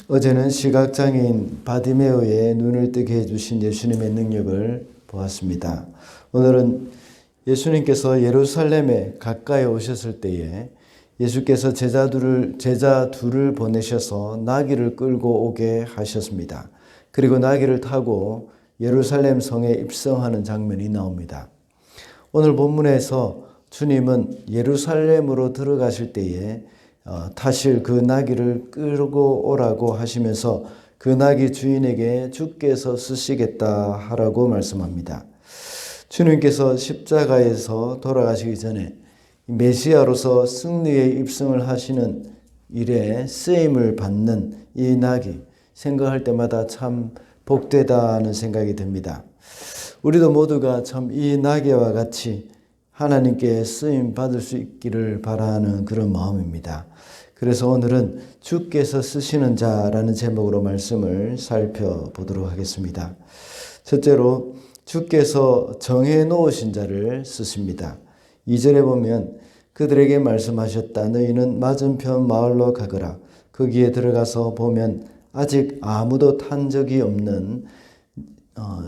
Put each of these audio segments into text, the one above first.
어제는 시각장애인 바디메오의 눈을 뜨게 해주신 예수님의 능력을 보았습니다. 오늘은 예수님께서 예루살렘에 가까이 오셨을 때에 예수께서 제자 둘을 보내셔서 나귀를 끌고 오게 하셨습니다. 그리고 나귀를 타고 예루살렘 성에 입성하는 장면이 나옵니다. 오늘 본문에서 주님은 예루살렘으로 들어가실 때에 타실 그 나귀를 끌고 오라고 하시면서 그 나귀 주인에게 주께서 쓰시겠다 하라고 말씀합니다. 주님께서 십자가에서 돌아가시기 전에 메시아로서 승리에 입성을 하시는 일에 쓰임을 받는 이 나귀, 생각할 때마다 참 복되다는 생각이 듭니다. 우리도 모두가 참 이 나귀와 같이 하나님께 쓰임 받을 수 있기를 바라는 그런 마음입니다. 그래서 오늘은 주께서 쓰시는 자라는 제목으로 말씀을 살펴보도록 하겠습니다. 첫째로 주께서 정해 놓으신 자를 쓰십니다. 2절에 보면 그들에게 말씀하셨다. 너희는 맞은편 마을로 가거라. 거기에 들어가서 보면 아직 아무도 탄 적이 없는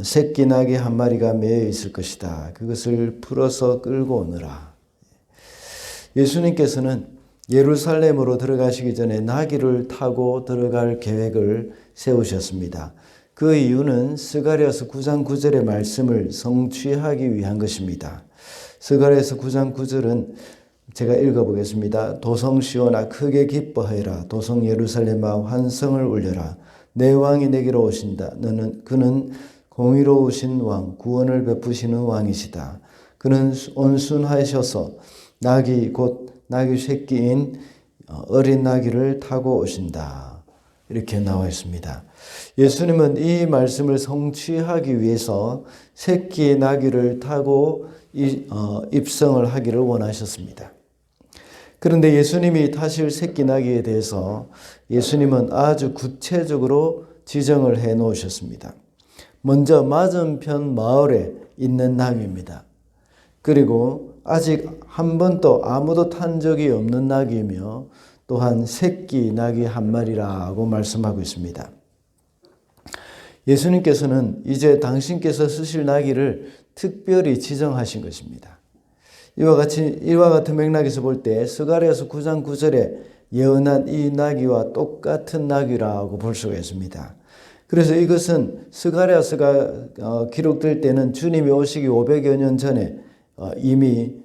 새끼 나귀 한 마리가 매여 있을 것이다. 그것을 풀어서 끌고 오너라. 예수님께서는 예루살렘으로 들어가시기 전에 나귀를 타고 들어갈 계획을 세우셨습니다. 그 이유는 스가랴서 9장 9절의 말씀을 성취하기 위한 것입니다. 스가랴서 9장 9절은 제가 읽어보겠습니다. 도성 시온아 크게 기뻐하여라. 도성 예루살렘아 환성을 울려라. 내 왕이 내게로 오신다. 그는 공의로우신 왕, 구원을 베푸시는 왕이시다. 그는 온순하셔서 나귀 곧 나귀 새끼인 어린 나귀를 타고 오신다. 이렇게 나와 있습니다. 예수님은 이 말씀을 성취하기 위해서 새끼 나귀를 타고 입성을 하기를 원하셨습니다. 그런데 예수님이 타실 새끼 나귀에 대해서 예수님은 아주 구체적으로 지정을 해 놓으셨습니다. 먼저 맞은편 마을에 있는 나귀입니다. 그리고 아직 한 번도 아무도 탄 적이 없는 나귀이며 또한 새끼 나귀 한 마리라고 말씀하고 있습니다. 예수님께서는 이제 당신께서 쓰실 나귀를 특별히 지정하신 것입니다. 이와 같은 맥락에서 볼 때 스가랴서 9장 9절에 예언한 이 나귀와 똑같은 나귀라고 볼 수가 있습니다. 그래서 이것은 스가랴서가 기록될 때는 주님이 오시기 500여 년 전에 이미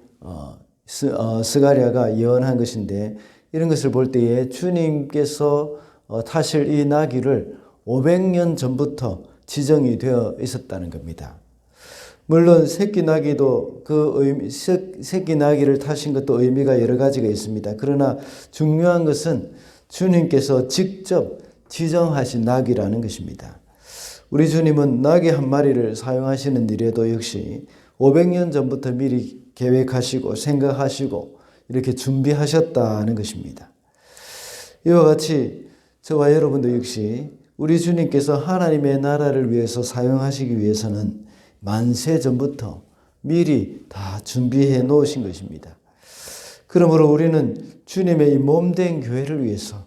스가랴가 예언한 것인데, 이런 것을 볼 때에 주님께서 타실 이 나귀를 500년 전부터 지정이 되어 있었다는 겁니다. 물론 새끼 나귀도 새끼 나귀를 타신 것도 의미가 여러 가지가 있습니다. 그러나 중요한 것은 주님께서 직접 지정하신 나귀라는 것입니다. 우리 주님은 나귀 한 마리를 사용하시는 일에도 역시 500년 전부터 미리 계획하시고 생각하시고 이렇게 준비하셨다는 것입니다. 이와 같이 저와 여러분도 역시 우리 주님께서 하나님의 나라를 위해서 사용하시기 위해서는 만세 전부터 미리 다 준비해 놓으신 것입니다. 그러므로 우리는 주님의 이 몸된 교회를 위해서,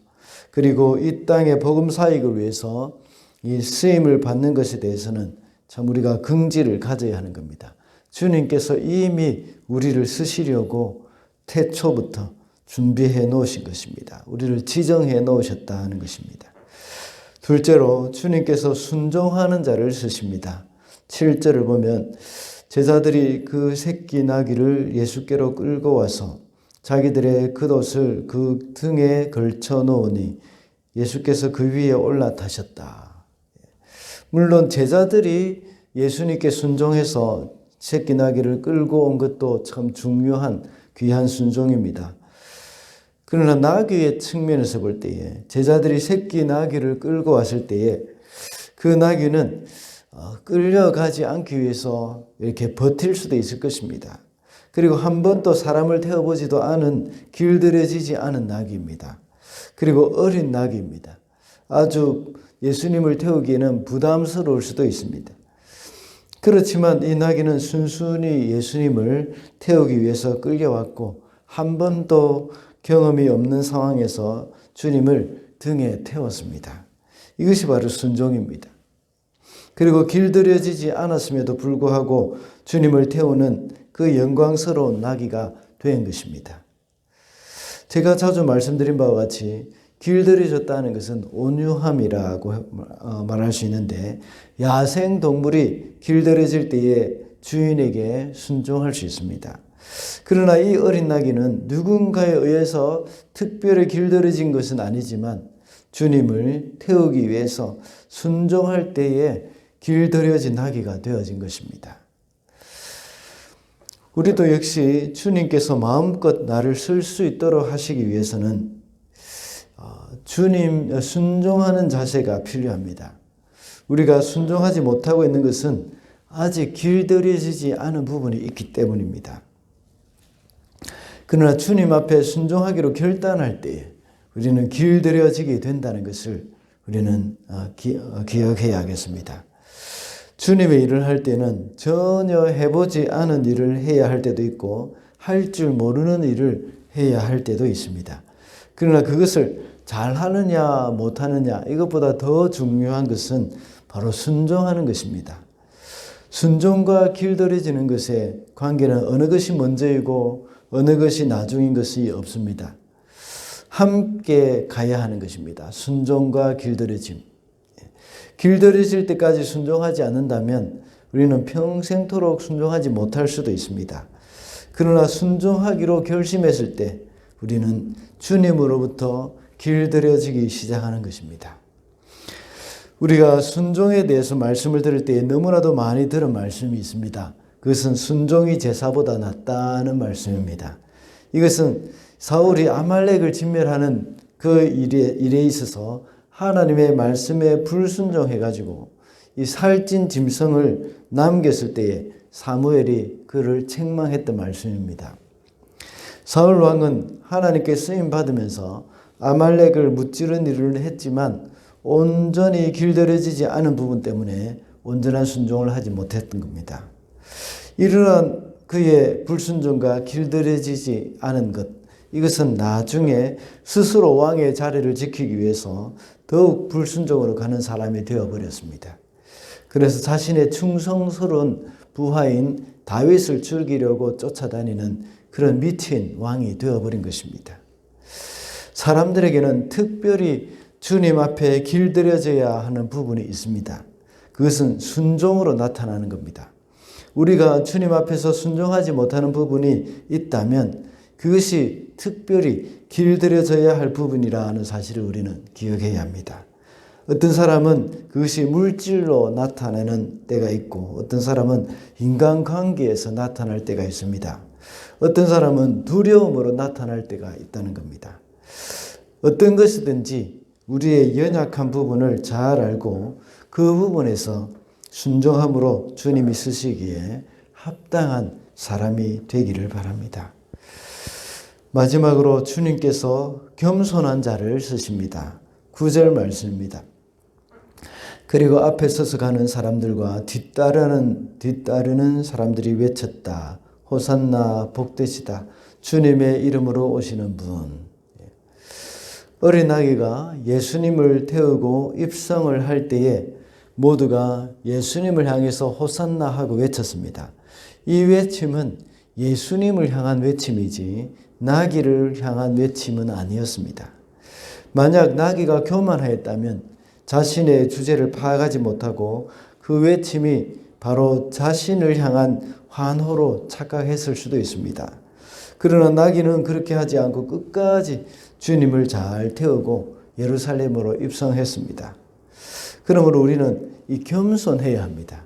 그리고 이 땅의 복음 사역을 위해서 이 쓰임을 받는 것에 대해서는 참 우리가 긍지를 가져야 하는 겁니다. 주님께서 이미 우리를 쓰시려고 태초부터 준비해 놓으신 것입니다. 우리를 지정해 놓으셨다는 것입니다. 둘째로 주님께서 순종하는 자를 쓰십니다. 7절을 보면 제자들이 그 새끼 나귀를 예수께로 끌고 와서 자기들의 겉옷을 그 등에 걸쳐 놓으니 예수께서 그 위에 올라타셨다. 물론 제자들이 예수님께 순종해서 새끼 나귀를 끌고 온 것도 참 중요한 귀한 순종입니다. 그러나 나귀의 측면에서 볼 때에 제자들이 새끼 나귀를 끌고 왔을 때에 그 나귀는 끌려가지 않기 위해서 이렇게 버틸 수도 있을 것입니다. 그리고 한 번도 사람을 태워보지도 않은 길들여지지 않은 나귀입니다. 그리고 어린 나귀입니다. 아주 예수님을 태우기에는 부담스러울 수도 있습니다. 그렇지만 이 나귀는 순순히 예수님을 태우기 위해서 끌려왔고 한 번도 경험이 없는 상황에서 주님을 등에 태웠습니다. 이것이 바로 순종입니다. 그리고 길들여지지 않았음에도 불구하고 주님을 태우는 그 영광스러운 나귀가 된 것입니다. 제가 자주 말씀드린 바와 같이 길들여졌다는 것은 온유함이라고 말할 수 있는데, 야생 동물이 길들여질 때에 주인에게 순종할 수 있습니다. 그러나 이 어린 나귀는 누군가에 의해서 특별히 길들여진 것은 아니지만 주님을 태우기 위해서 순종할 때에 길들여진 나귀가 되어진 것입니다. 우리도 역시 주님께서 마음껏 나를 쓸 수 있도록 하시기 위해서는 주님 순종하는 자세가 필요합니다. 우리가 순종하지 못하고 있는 것은 아직 길들여지지 않은 부분이 있기 때문입니다. 그러나 주님 앞에 순종하기로 결단할 때에 우리는 길들여지게 된다는 것을 우리는 기억해야 하겠습니다. 주님의 일을 할 때는 전혀 해보지 않은 일을 해야 할 때도 있고 할 줄 모르는 일을 해야 할 때도 있습니다. 그러나 그것을 잘하느냐 못하느냐 이것보다 더 중요한 것은 바로 순종하는 것입니다. 순종과 길들여지는 것의 관계는 어느 것이 먼저이고 어느 것이 나중인 것이 없습니다. 함께 가야 하는 것입니다. 순종과 길들여짐. 길들여질 때까지 순종하지 않는다면 우리는 평생토록 순종하지 못할 수도 있습니다. 그러나 순종하기로 결심했을 때 우리는 주님으로부터 길들여지기 시작하는 것입니다. 우리가 순종에 대해서 말씀을 들을 때 너무나도 많이 들은 말씀이 있습니다. 그것은 순종이 제사보다 낫다는 말씀입니다. 이것은 사울이 아말렉을 진멸하는 그 일에 있어서 하나님의 말씀에 불순종해가지고 이 살찐 짐승을 남겼을 때에 사무엘이 그를 책망했던 말씀입니다. 사울 왕은 하나님께 쓰임 받으면서 아말렉을 무찌른 일을 했지만 온전히 길들여지지 않은 부분 때문에 온전한 순종을 하지 못했던 겁니다. 이러한 그의 불순종과 길들여지지 않은 것, 이것은 나중에 스스로 왕의 자리를 지키기 위해서 더욱 불순종으로 가는 사람이 되어버렸습니다. 그래서 자신의 충성스러운 부하인 다윗을 죽이려고 쫓아다니는 그런 미친 왕이 되어버린 것입니다. 사람들에게는 특별히 주님 앞에 길들여져야 하는 부분이 있습니다. 그것은 순종으로 나타나는 겁니다. 우리가 주님 앞에서 순종하지 못하는 부분이 있다면 그것이 특별히 길들여져야 할 부분이라는 사실을 우리는 기억해야 합니다. 어떤 사람은 그것이 물질로 나타나는 때가 있고 어떤 사람은 인간관계에서 나타날 때가 있습니다. 어떤 사람은 두려움으로 나타날 때가 있다는 겁니다. 어떤 것이든지 우리의 연약한 부분을 잘 알고 그 부분에서 순종함으로 주님이 쓰시기에 합당한 사람이 되기를 바랍니다. 마지막으로 주님께서 겸손한 자를 쓰십니다. 9절 말씀입니다. 그리고 앞에 서서 가는 사람들과 뒤따르는 사람들이 외쳤다. 호산나 복되시다. 주님의 이름으로 오시는 분. 어린 아기가 예수님을 태우고 입성을 할 때에 모두가 예수님을 향해서 호산나 하고 외쳤습니다. 이 외침은 예수님을 향한 외침이지 나귀를 향한 외침은 아니었습니다. 만약 나귀가 교만하였다면 자신의 주제를 파악하지 못하고 그 외침이 바로 자신을 향한 환호로 착각했을 수도 있습니다. 그러나 나귀는 그렇게 하지 않고 끝까지 주님을 잘 태우고 예루살렘으로 입성했습니다. 그러므로 우리는 이 겸손해야 합니다.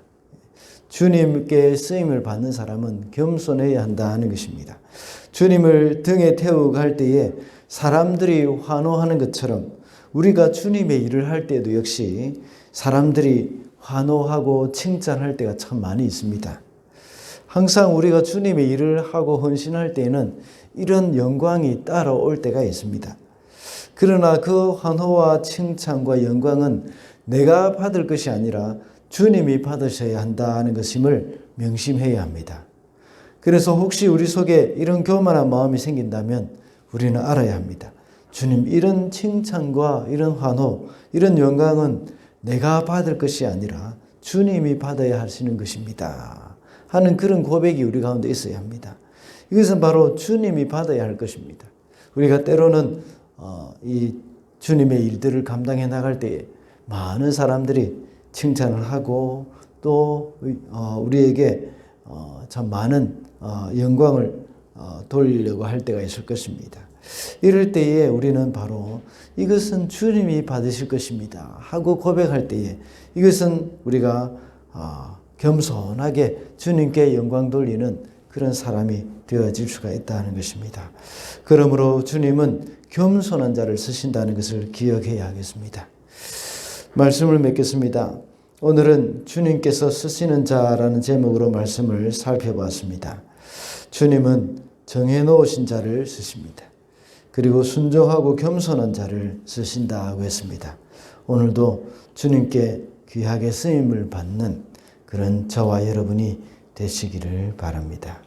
주님께 쓰임을 받는 사람은 겸손해야 한다는 것입니다. 주님을 등에 태우고 갈 때에 사람들이 환호하는 것처럼 우리가 주님의 일을 할 때도 역시 사람들이 환호하고 칭찬할 때가 참 많이 있습니다. 항상 우리가 주님의 일을 하고 헌신할 때에는 이런 영광이 따라올 때가 있습니다. 그러나 그 환호와 칭찬과 영광은 내가 받을 것이 아니라 주님이 받으셔야 한다는 것임을 명심해야 합니다. 그래서 혹시 우리 속에 이런 교만한 마음이 생긴다면 우리는 알아야 합니다. 주님, 이런 칭찬과 이런 환호, 이런 영광은 내가 받을 것이 아니라 주님이 받아야 하시는 것입니다 하는 그런 고백이 우리 가운데 있어야 합니다. 이것은 바로 주님이 받아야 할 것입니다. 우리가 때로는 이 주님의 일들을 감당해 나갈 때에 많은 사람들이 칭찬을 하고 또 우리에게 참 많은 영광을 돌리려고 할 때가 있을 것입니다. 이럴 때에 우리는 바로 이것은 주님이 받으실 것입니다 하고 고백할 때에 이것은 우리가 겸손하게 주님께 영광 돌리는 그런 사람이 되어질 수가 있다는 것입니다. 그러므로 주님은 겸손한 자를 쓰신다는 것을 기억해야 하겠습니다. 말씀을 맺겠습니다. 오늘은 주님께서 쓰시는 자라는 제목으로 말씀을 살펴봤습니다. 주님은 정해놓으신 자를 쓰십니다. 그리고 순종하고 겸손한 자를 쓰신다고 했습니다. 오늘도 주님께 귀하게 쓰임을 받는 그런 저와 여러분이 되시기를 바랍니다.